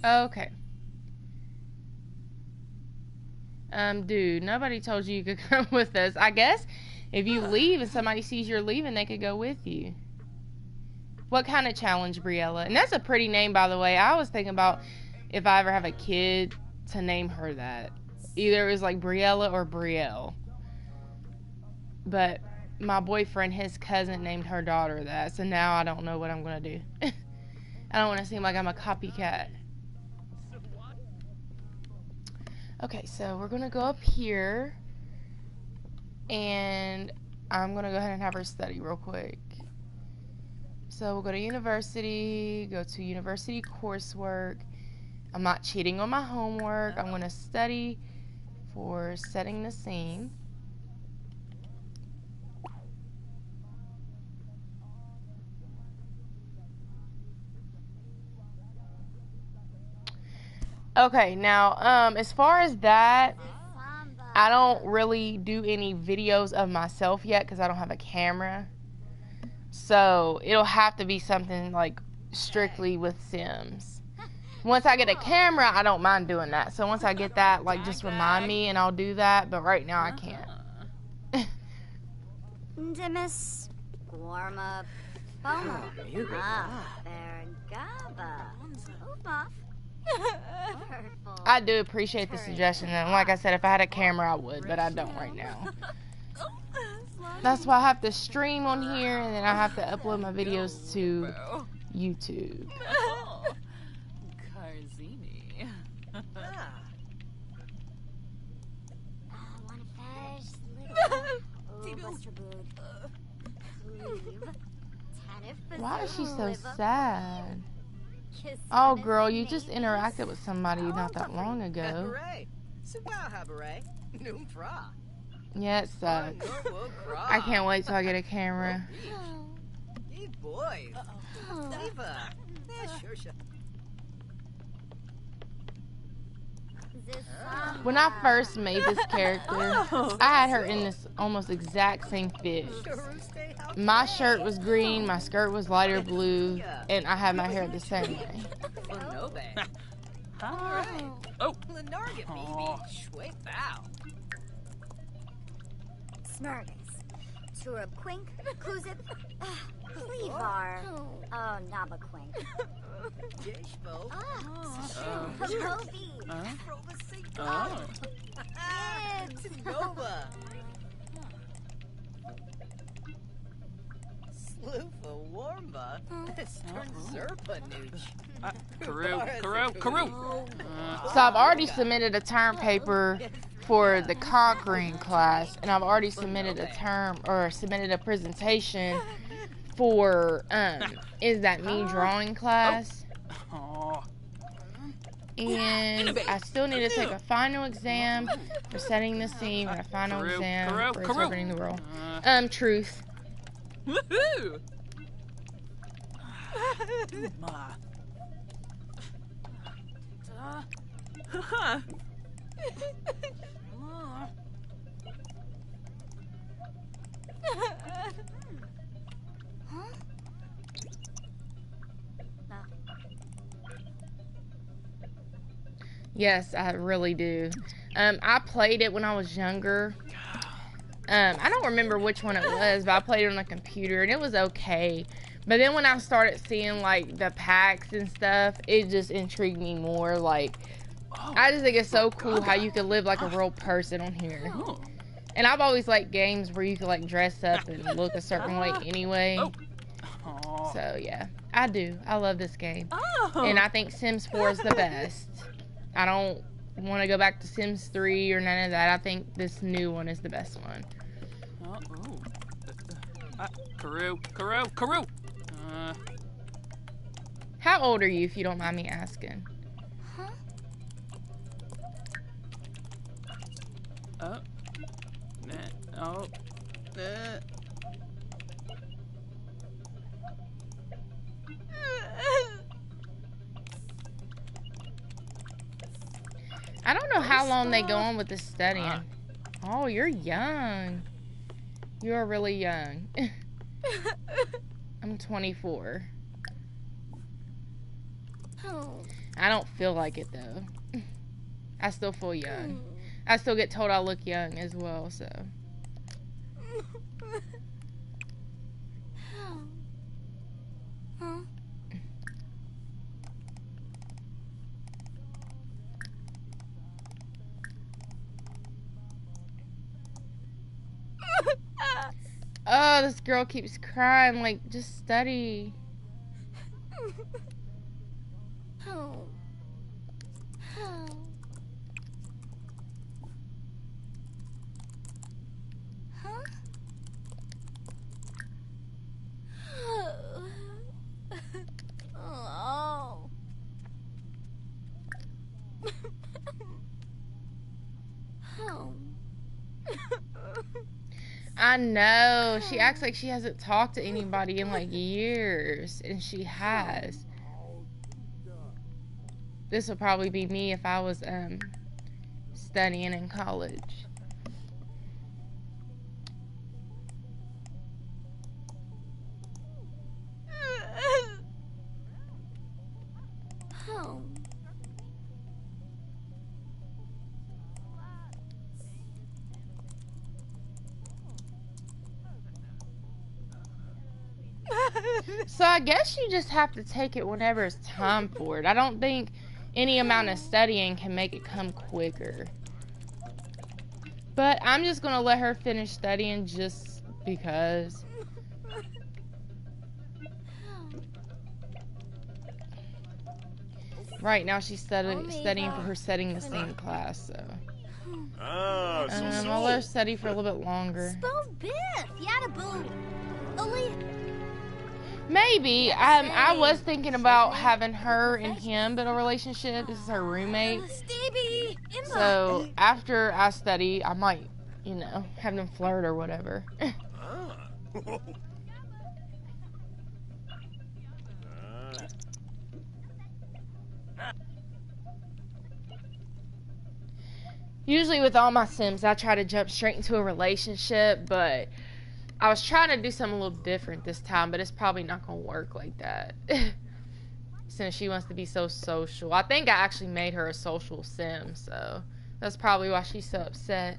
Okay. Dude, nobody told you could come with us. I guess if you leave and somebody sees you're leaving, they could go with you. What kind of challenge, Briella? And that's a pretty name, by the way. I was thinking about if I ever have a kid to name her that. Either it was like Briella or Brielle. But my boyfriend, his cousin, named her daughter that. So now I don't know what I'm going to do. I don't want to seem like I'm a copycat. Okay, so we're going to go up here. And I'm going to go ahead and have her study real quick. So we'll go to university, go to university coursework. I'm not cheating on my homework. I'm going to study for setting the scene. Okay, now, as far as that, I don't really do any videos of myself yet because I don't have a camera. So it'll have to be something like strictly with Sims. Once I get a camera, I don't mind doing that. So once I get that, like, just remind me and I'll do that. But right now I can't. Dimas, Gorma, Boma, Bergaba, I do appreciate the suggestion. And like I said, if I had a camera, I would. But I don't right now. That's why I have to stream on here, and then I have to upload my videos to YouTube. Karzini. Why is she so sad? Oh, girl, you just interacted with somebody not that long ago. Yeah, it sucks. I can't wait till I get a camera. When I first made this character, I had her in this almost exact same fit. My shirt was green, my skirt was lighter blue, and I had my hair the same way. Smurgus, Turapquink, Kuzip, Cleavar, oh, Nabaquink. Sloofa Warmba, Zerpa Nooch. Karu. So I've already submitted a term paper for the conquering class, and I've already submitted a presentation for Is That Me drawing class. And I still need to take a final exam for setting the scene and a final exam for interpreting the role. Truth. Woohoo! Yes, I really do. I played it when I was younger. I don't remember which one it was, but I played it on the computer, and it was okay. But then when I started seeing, like, the packs and stuff, it just intrigued me more. Like, I just think it's so cool how you can live like a real person on here. And I've always liked games where you can, like, dress up and look a certain way anyway. So, yeah, I do. I love this game. And I think Sims 4 is the best. I don't want to go back to Sims 3 or none of that. I think this new one is the best one. Karu. How old are you, if you don't mind me asking? I don't know how long they go on with the studying. Oh, you're young. You're really young. I'm 24. I don't feel like it though. I still feel young. I still get told I look young as well, so. Huh? Oh, this girl keeps crying. Like, just study. Oh. Oh. Huh? Oh. Oh. I know. She acts like she hasn't talked to anybody in like years, and she has. This will probably be me if I was studying in college. Oh. So I guess you just have to take it whenever it's time for it. I don't think any amount of studying can make it come quicker. But I'm just going to let her finish studying just because. Right now she's studying for her setting the scene class, so. I'll let her study for a little bit longer. Maybe. I was thinking about having her and him build a relationship. This is her roommate. So after I study, I might, you know, have them flirt or whatever. Usually with all my Sims, I try to jump straight into a relationship, but I was trying to do something a little different this time, but it's probably not going to work like that. Since she wants to be so social. I think I actually made her a social Sim, so that's probably why she's so upset.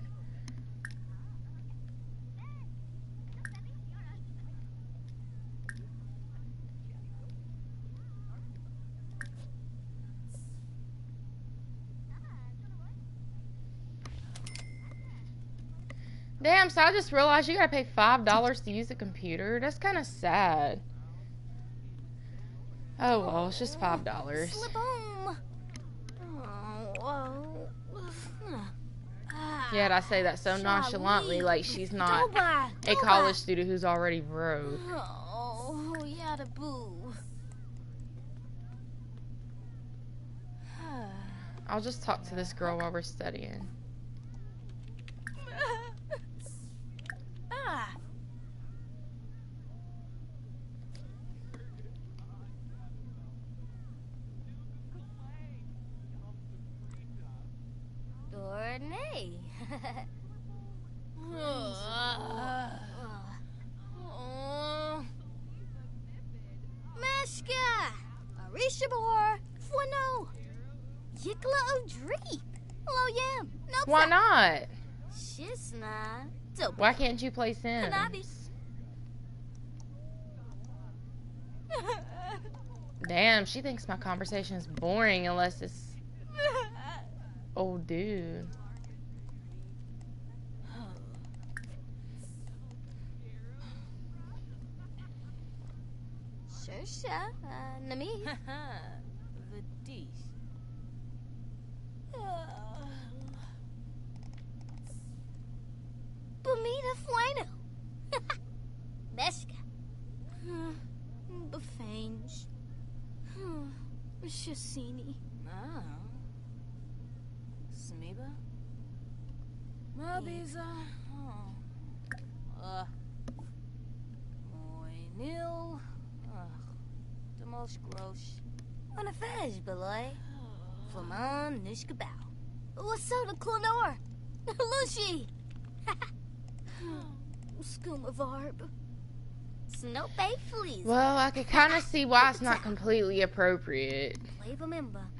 Damn, so I just realized you gotta pay $5 to use a computer. That's kind of sad. Oh well, it's just $5. Slip home. Yet I say that so nonchalantly, like she's not a college student who's already broke. Oh, yada boo. I'll just talk to this girl while we're studying. Dornay. Meshka. Arishabor. Fwano. Yikla O'Dreep. Hello, Yam. Why not? Shisna. Why can't you play Sims? Damn, she thinks my conversation is boring unless it's old dude. Sure, Nami. Vadish. Bumita Fwano. Meshka. Bufange. Shasini. Smiba? Mabiza? Moinil? Demosh Grosh. On a fez, beloy. Flaman Nishkabao. Wasoda Clonor. Lucy. Skooma Varb. Snow bay fleas. Well, I could kind of see why it's not completely appropriate.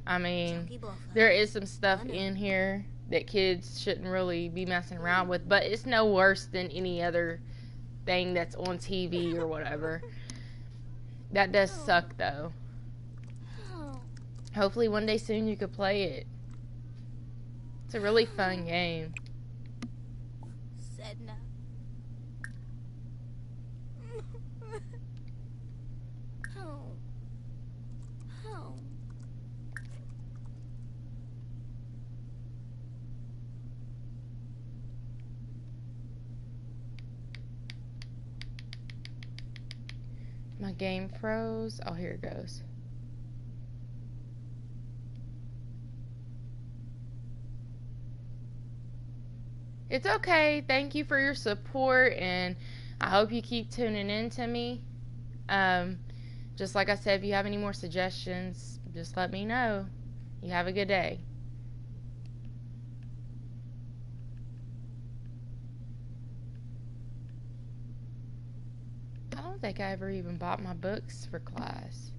I mean, there is some stuff in here that kids shouldn't really be messing around with, but it's no worse than any other thing that's on TV or whatever. That does suck, though. Hopefully one day soon you could play it. It's a really fun game. Sedna. My game froze. Oh, here it goes. It's okay. Thank you for your support, and I hope you keep tuning in to me. Just like I said, if you have any more suggestions, just let me know. You have a good day. I don't think I ever even bought my books for class.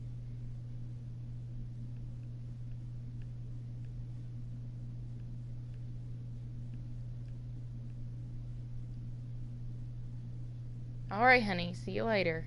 Alright, honey. See you later.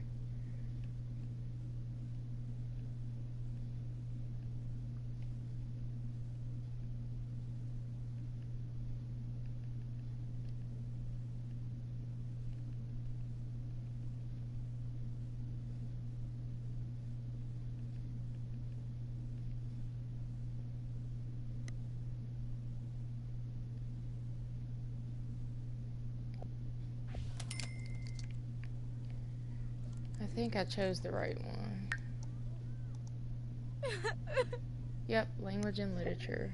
I think I chose the right one. Yep, language and literature.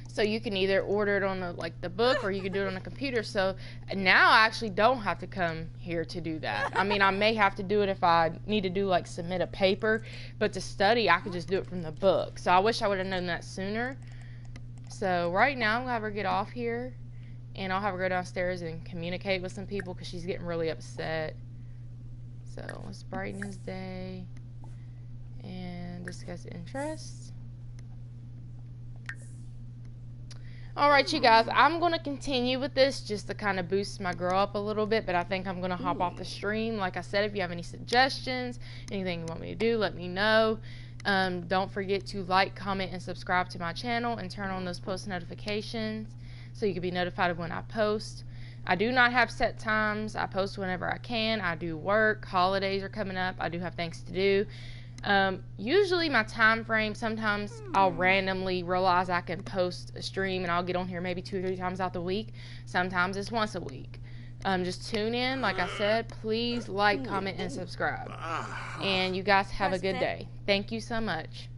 So you can either order it on the book, or you can do it on a computer. So now I actually don't have to come here to do that. I mean, I may have to do it if I need to do submit a paper, but to study I could just do it from the book. So I wish I would have known that sooner. So right now I'm gonna have her get off here, and I'll have her go downstairs and communicate with some people because she's getting really upset. So let's brighten his day and discuss interests. Alright, you guys, I'm going to continue with this just to kind of boost my girl up a little bit, but I think I'm going to hop off the stream. Like I said, if you have any suggestions, anything you want me to do, let me know. Don't forget to like, comment, and subscribe to my channel, and turn on those post notifications so you can be notified of when I post. I do not have set times. I post whenever I can. I do work. Holidays are coming up. I do have things to do. Usually my time frame, sometimes I'll randomly realize I can post a stream and I'll get on here maybe 2 or 3 times out the week. Sometimes it's once a week. Just tune in. Like I said, please like, comment, and subscribe. And you guys have a good day. Thank you so much.